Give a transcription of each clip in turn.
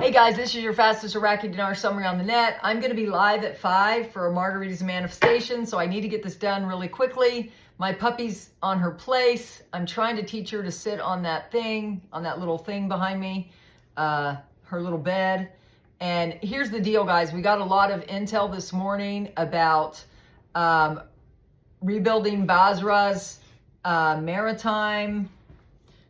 Hey guys, this is your fastest Iraqi dinar summary on the net. I'm going to be live at 5 for a Margaritas Manifestation, so I need to get this done really quickly. My puppy's on her place. I'm trying to teach her to sit on that thing, on that little thing behind me, her little bed. And here's the deal, guys. We got a lot of intel this morning about rebuilding Basra's maritime.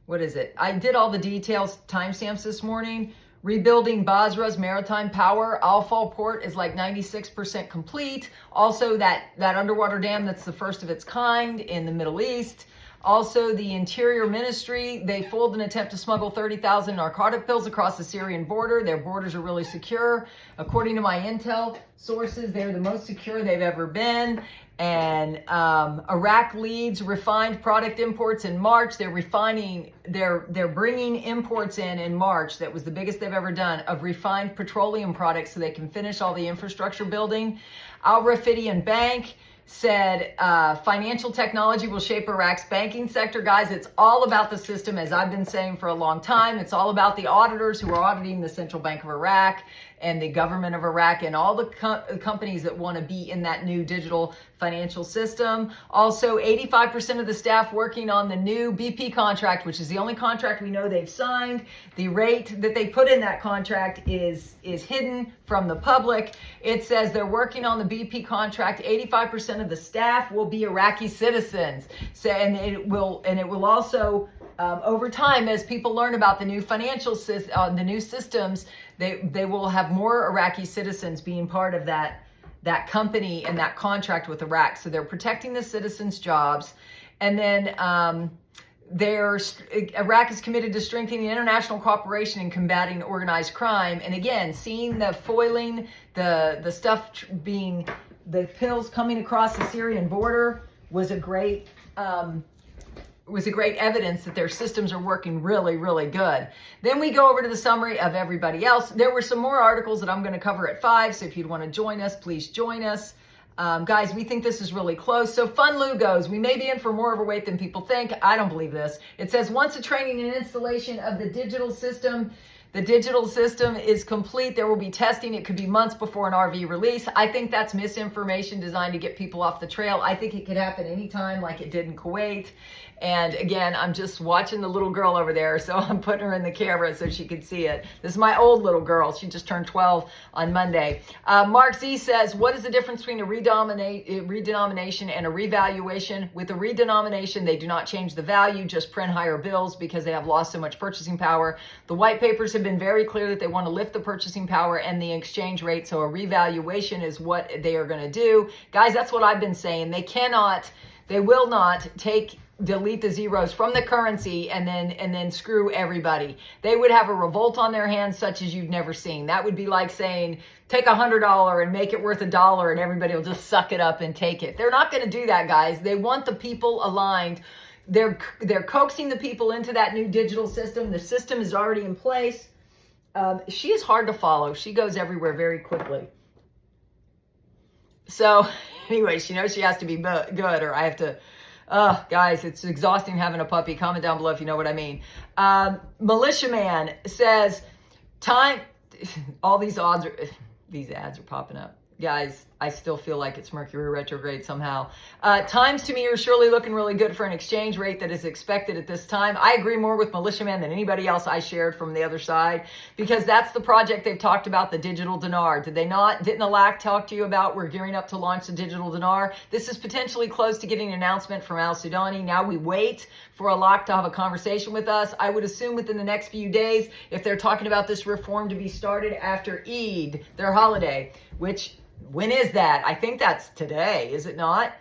What is it? I did all the details, timestamps this morning. Rebuilding Basra's maritime power. Al Fall port is like 96% complete. Also, that underwater dam that's the first of its kind in the Middle East. Also, the Interior Ministry, they foiled an attempt to smuggle 30,000 narcotic pills across the Syrian border. Their borders are really secure. According to my intel sources, they're the most secure they've ever been. And Iraq leads refined product imports in March. They're bringing imports in March. That was the biggest they've ever done of refined petroleum products so they can finish all the infrastructure building. Al Rafidian Bank said financial technology will shape Iraq's banking sector. Guys, it's all about the system, as I've been saying for a long time. It's all about the auditors who are auditing the Central Bank of Iraq and the government of Iraq and all the companies that want to be in that new digital financial system. Also, 85% of the staff working on the new BP contract, which is the only contract we know they've signed. The rate that they put in that contract is hidden from the public. It says they're working on the BP contract. 85% of the staff will be Iraqi citizens. So, and it will also over time, as people learn about the new financial the new systems, they will have more Iraqi citizens being part of that company and that contract with Iraq. So they're protecting the citizens' jobs. And then Iraq is committed to strengthening international cooperation in combating organized crime. And again, seeing the foiling, the stuff being, the pills coming across the Syrian border was a great evidence that their systems are working really, really good. Then we go over to the summary of everybody else. There were some more articles that I'm going to cover at 5, so if you'd want to join us, please join us. Guys, we think this is really close. So Funlu goes, we may be in for more overweight than people think. I don't believe this. It says once the training and installation of the digital system is complete, there will be testing. It could be months before an RV release. I think that's misinformation designed to get people off the trail. I think it could happen anytime like it did in Kuwait. And again, I'm just watching the little girl over there, so I'm putting her in the camera so she can see it. This is my old little girl. She just turned 12 on Monday. Mark Z says, what is the difference between a redenomination and a revaluation? With a redenomination, they do not change the value, just print higher bills because they have lost so much purchasing power. The white papers have been very clear that they want to lift the purchasing power and the exchange rate, so a revaluation is what they are going to do. Guys, that's what I've been saying. They will not delete the zeros from the currency and then screw everybody. They would have a revolt on their hands such as you've never seen. That would be like saying, take $100 and make it worth $1 and everybody will just suck it up and take it. They're not going to do that, guys. They want the people aligned. They're coaxing the people into that new digital system. The system is already in place. She is hard to follow. She goes everywhere very quickly. So anyway, she knows she has to be good, or I have to. Guys, it's exhausting having a puppy. Comment down below if you know what I mean. Militiaman says, all these ads are popping up. Guys, I still feel like it's Mercury retrograde somehow. Times to me are surely looking really good for an exchange rate that is expected at this time. I agree more with Militiaman than anybody else I shared from the other side, because that's the project they've talked about, the digital dinar. Didn't Alak talk to you about we're gearing up to launch the digital dinar? This is potentially close to getting an announcement from Al Sudani. Now we wait for Alak to have a conversation with us. I would assume within the next few days, if they're talking about this reform to be started after Eid, their holiday, which, when is that? I think that's today, is it not?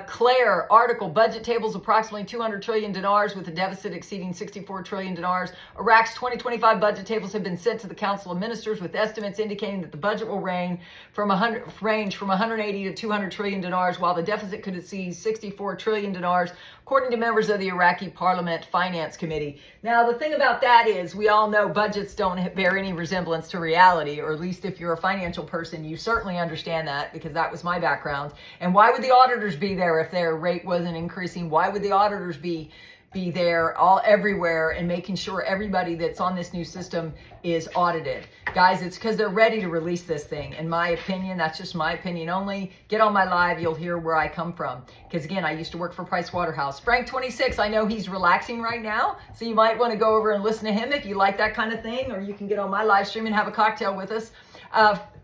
Claire, article, budget tables approximately 200 trillion dinars with a deficit exceeding 64 trillion dinars. Iraq's 2025 budget tables have been sent to the Council of Ministers with estimates indicating that the budget will range from 180 to 200 trillion dinars, while the deficit could exceed 64 trillion dinars, according to members of the Iraqi Parliament Finance Committee. Now, the thing about that is we all know budgets don't bear any resemblance to reality, or at least if you're a financial person, you certainly understand that, because that was my background. And why would the auditors be there if their rate wasn't increasing? Why would the auditors be be there all everywhere and making sure everybody that's on this new system is audited. Guys, it's because they're ready to release this thing. In my opinion, that's just my opinion only. Get on my live, you'll hear where I come from. Because again, I used to work for Price Waterhouse. Frank26, I know he's relaxing right now, so you might want to go over and listen to him if you like that kind of thing, or you can get on my live stream and have a cocktail with us.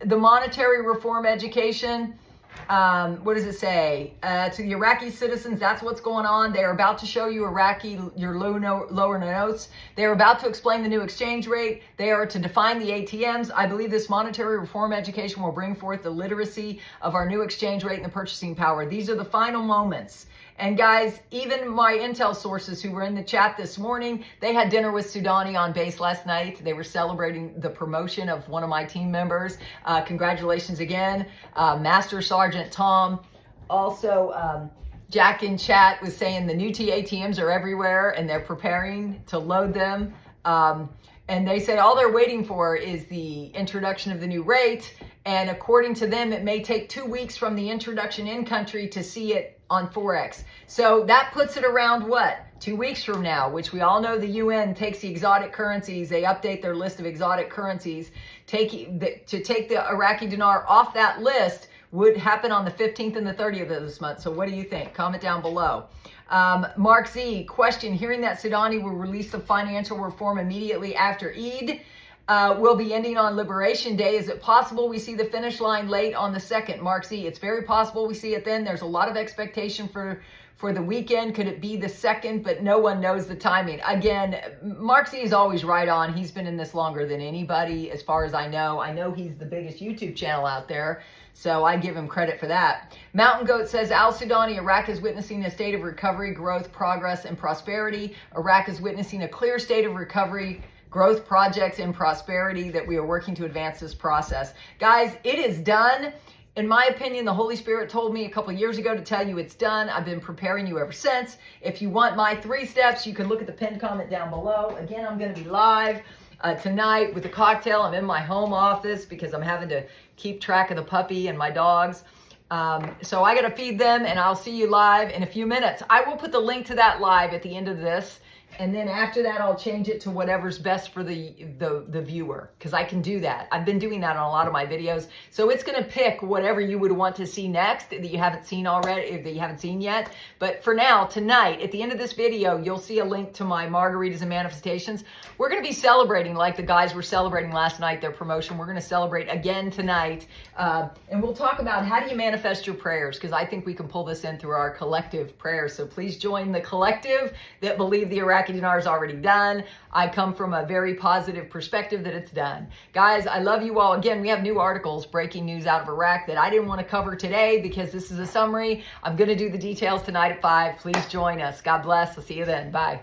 The monetary reform education, what does it say? To the Iraqi citizens, that's what's going on. They're about to show you your lower notes. They're about to explain the new exchange rate. They are to define the ATMs. I believe this monetary reform education will bring forth the literacy of our new exchange rate and the purchasing power. These are the final moments. And guys, even my intel sources who were in the chat this morning, they had dinner with Sudani on base last night. They were celebrating the promotion of one of my team members. Congratulations again, Master Sergeant Tom. Also, Jack in chat was saying the new ATMs are everywhere and they're preparing to load them. And they said all they're waiting for is the introduction of the new rate. And according to them, it may take 2 weeks from the introduction in country to see it on Forex. So that puts it around what? 2 weeks from now, which we all know the UN takes the exotic currencies. They update their list of exotic currencies. To take the Iraqi dinar off that list would happen on the 15th and the 30th of this month. So what do you think? Comment down below. Mark Z, question, hearing that Sudani will release the financial reform immediately after Eid, will be ending on Liberation Day. Is it possible we see the finish line late on the 2nd? Mark Z, it's very possible we see it then. There's a lot of expectation for the weekend. Could it be the 2nd? But no one knows the timing. Again, Mark Z is always right on. He's been in this longer than anybody, as far as I know. I know he's the biggest YouTube channel out there, so I give him credit for that. Mountain Goat says, Al-Sudani, Iraq is witnessing a state of recovery, growth, progress, and prosperity. Iraq is witnessing a clear state of recovery, growth, projects, and prosperity that we are working to advance this process. Guys, it is done. In my opinion, the Holy Spirit told me a couple years ago to tell you it's done. I've been preparing you ever since. If you want my 3 steps, you can look at the pinned comment down below. Again, I'm going to be live tonight with a cocktail. I'm in my home office because I'm having to keep track of the puppy and my dogs. So I got to feed them, and I'll see you live in a few minutes. I will put the link to that live at the end of this. And then after that, I'll change it to whatever's best for the viewer, because I can do that. I've been doing that on a lot of my videos. So it's going to pick whatever you would want to see next that you haven't seen already, that you haven't seen yet. But for now, tonight, at the end of this video, you'll see a link to my Margaritas and Manifestations. We're going to be celebrating like the guys were celebrating last night, their promotion. We're going to celebrate again tonight. And we'll talk about how do you manifest your prayers, because I think we can pull this in through our collective prayers. So please join the collective that believe the Iraqi dinar is already done. I come from a very positive perspective that it's done. Guys, I love you all. Again, we have new articles, breaking news out of Iraq that I didn't want to cover today because this is a summary. I'm going to do the details tonight at 5. Please join us. God bless. I'll see you then. Bye.